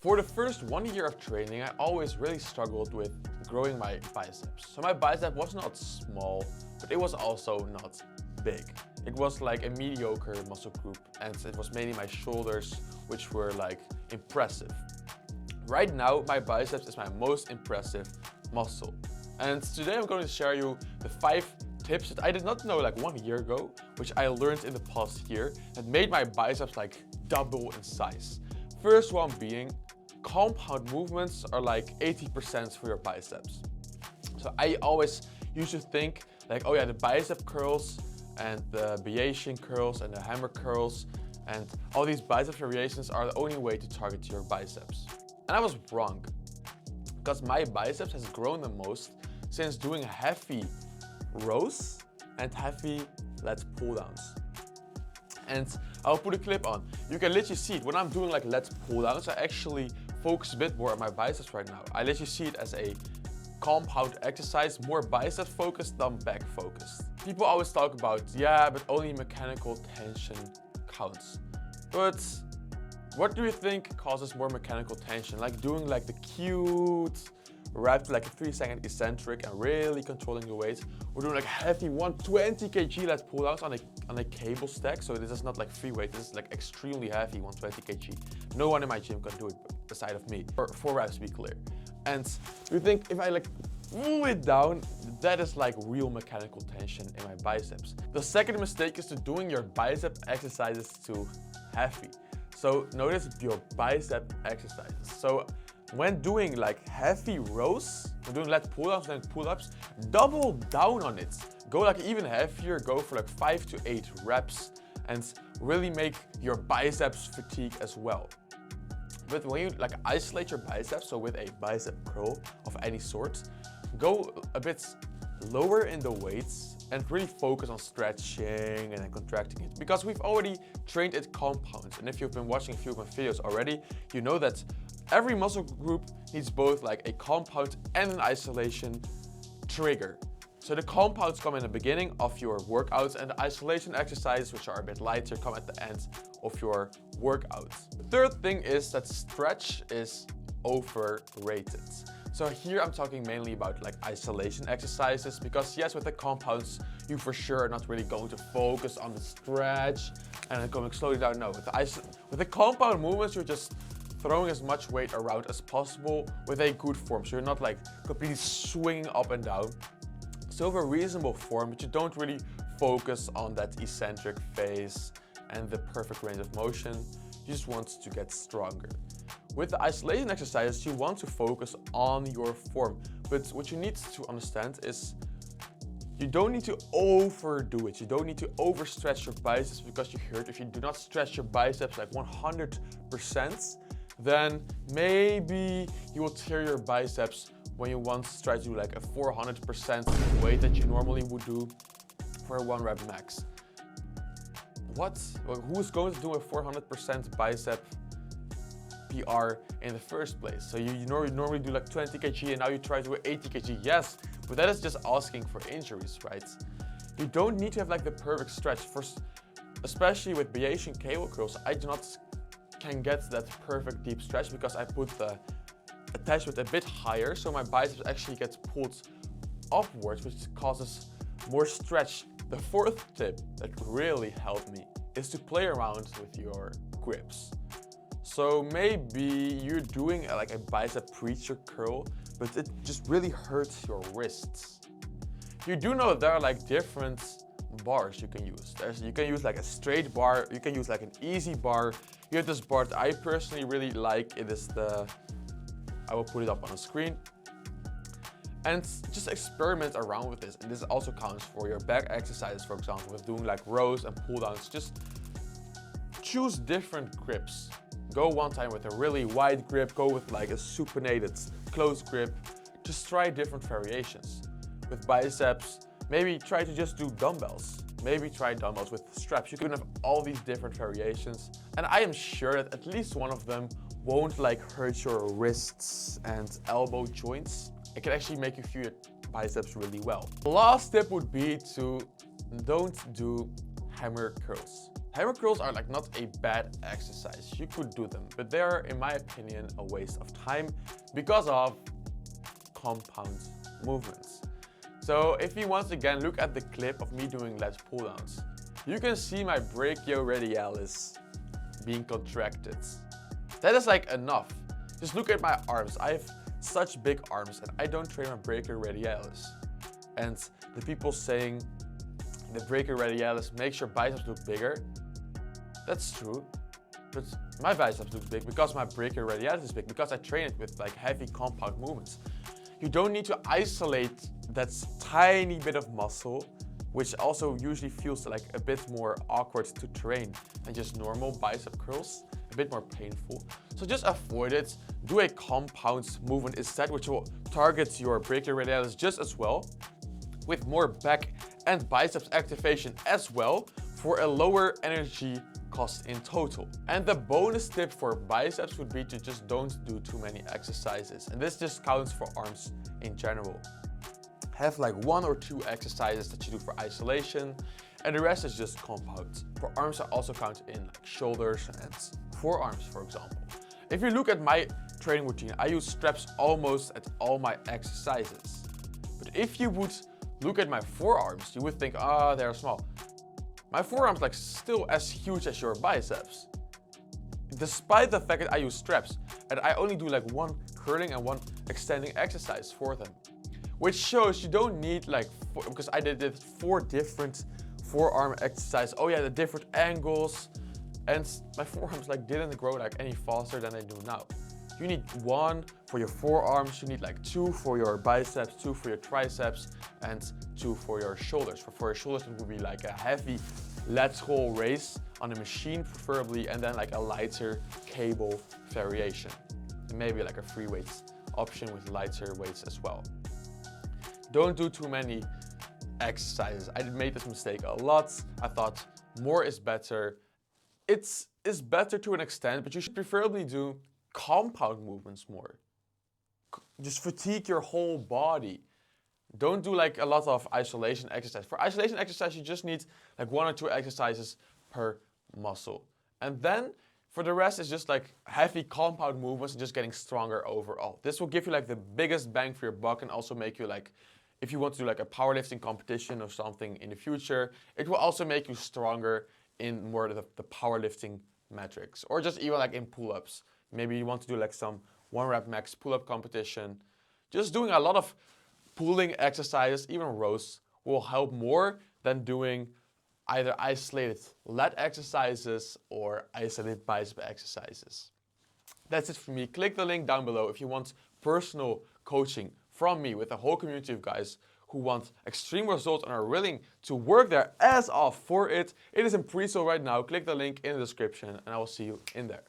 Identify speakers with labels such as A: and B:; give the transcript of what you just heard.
A: For the first 1 year of training, I always really struggled with growing my biceps. So my bicep was not small, but it was also not big. It was like a mediocre muscle group, and it was mainly my shoulders which were like impressive. Right now, my biceps is my most impressive muscle. And today I'm going to share you the 5 tips that I did not know like 1 year ago, which I learned in the past year that made my biceps like double in size. First one being, compound movements are like 80% for your biceps. So I always used to think like, oh yeah, the bicep curls and the Bayesian curls and the hammer curls and all these bicep variations are the only way to target your biceps. And I was wrong, because my biceps has grown the most since doing heavy rows and heavy lat pull downs. And I'll put a clip on. You can literally see it. When I'm doing like lat pull downs, I actually focus a bit more on my biceps right now. I literally see it as a compound exercise, more bicep focused than back focused. People always talk about, yeah, but only mechanical tension counts. But what do you think causes more mechanical tension? Like doing like the cute reps, like a 3-second eccentric and really controlling the weight. We're doing like heavy 120 kg lat pull downs on a cable stack. So this is not like free weight, this is like extremely heavy 120 kg. No one in my gym can do it beside of me. For 4 reps, to be clear. And you think if I like pull it down, that is like real mechanical tension in my biceps. The second mistake is to doing your bicep exercises too heavy. So notice your bicep exercises. So when doing like heavy rows, when doing lat pull-ups and pull-ups, double down on it. Go like even heavier, go for like 5 to 8 reps and really make your biceps fatigue as well. But when you like isolate your biceps, so with a bicep curl of any sort, go a bit lower in the weights and really focus on stretching and then contracting it. Because we've already trained it compounds. And if you've been watching a few of my videos already, you know that every muscle group needs both like a compound and an isolation trigger. So the compounds come in the beginning of your workouts and the isolation exercises, which are a bit lighter, come at the end of your workouts. The third thing is that stretch is overrated. So here I'm talking mainly about like isolation exercises, because yes, with the compounds, you for sure are not really going to focus on the stretch and then going slowly down. No, with the compound movements, you're just throwing as much weight around as possible with a good form. So you're not like completely swinging up and down. Still have a reasonable form, but you don't really focus on that eccentric phase and the perfect range of motion. You just want to get stronger. With the isolation exercises, you want to focus on your form. But what you need to understand is you don't need to overdo it. You don't need to overstretch your biceps, because you heard if you do not stretch your biceps like 100%, then maybe you will tear your biceps when you once try to do like a 400% weight that you normally would do for a 1 rep max. What? Well, who's going to do a 400% bicep PR in the first place? So you normally do like 20 kg and now you try to do 80 kg. Yes, but that is just asking for injuries, right? You don't need to have like the perfect stretch. Especially with Bayesian cable curls, I can get that perfect deep stretch because I put the attachment a bit higher, so my biceps actually gets pulled upwards, which causes more stretch. The fourth tip that really helped me is to play around with your grips. So maybe you're doing like a bicep preacher curl, but it just really hurts your wrists. You do know there are like different bars you can use. You can use like a straight bar, you can use like an easy bar. You have this bar that I personally really like. It is I will put it up on the screen. And just experiment around with this. And this also counts for your back exercises, for example, with doing like rows and pull downs. Just choose different grips. Go one time with a really wide grip, go with like a supinated close grip. Just try different variations. With biceps, maybe try to just do dumbbells. Maybe try dumbbells with straps. You can have all these different variations. And I am sure that at least one of them won't like hurt your wrists and elbow joints. It can actually make you feel your biceps really well. The last tip would be to don't do hammer curls. Hammer curls are like not a bad exercise. You could do them, but they are, in my opinion, a waste of time because of compound movements. So if you once again look at the clip of me doing lat pull downs, you can see my brachioradialis being contracted. That is like enough. Just look at my arms. I have such big arms and I don't train my brachioradialis. And the people saying the brachioradialis makes your biceps look bigger, that's true. But my biceps look big because my brachioradialis is big, because I train it with like heavy compound movements. You don't need to isolate that tiny bit of muscle, which also usually feels like a bit more awkward to train than just normal bicep curls, a bit more painful. So just avoid it. Do a compound movement instead, which will target your brachioradialis just as well, with more back and biceps activation as well, for a lower energy cost in total. And the bonus tip for biceps would be to just don't do too many exercises. And this just counts for arms in general. Have like 1 or 2 exercises that you do for isolation, and the rest is just compound. For arms, I also count in like shoulders and forearms, for example. If you look at my training routine, I use straps almost at all my exercises. But if you would look at my forearms, you would think, ah, they're small. My forearms like still as huge as your biceps, despite the fact that I use straps, and I only do like 1 curling and 1 extending exercise for them. Which shows you don't need like, because I did 4 different forearm exercises. Oh yeah, the different angles. And my forearms like didn't grow like any faster than they do now. You need 1 for your forearms, you need like 2 for your biceps, 2 for your triceps, and 2 for your shoulders. For your shoulders, it would be like a heavy lateral raise on a machine preferably, and then like a lighter cable variation. And maybe like a free weights option with lighter weights as well. Don't do too many exercises. I made this mistake a lot. I thought more is better. It's better to an extent, but you should preferably do compound movements more. Just fatigue your whole body. Don't do like a lot of isolation exercise. For isolation exercise, you just need like 1 or 2 exercises per muscle. And then for the rest, it's just like heavy compound movements and just getting stronger overall. This will give you like the biggest bang for your buck, and also make you like, if you want to do like a powerlifting competition or something in the future, it will also make you stronger in more of the powerlifting metrics, or just even like in pull-ups. Maybe you want to do like some 1 rep max pull-up competition. Just doing a lot of pulling exercises, even rows, will help more than doing either isolated lat exercises or isolated bicep exercises. That's it for me. Click the link down below if you want personal coaching from me with a whole community of guys who want extreme results and are willing to work their ass off for it. It is in pre-sale right now. Click the link in the description and I will see you in there.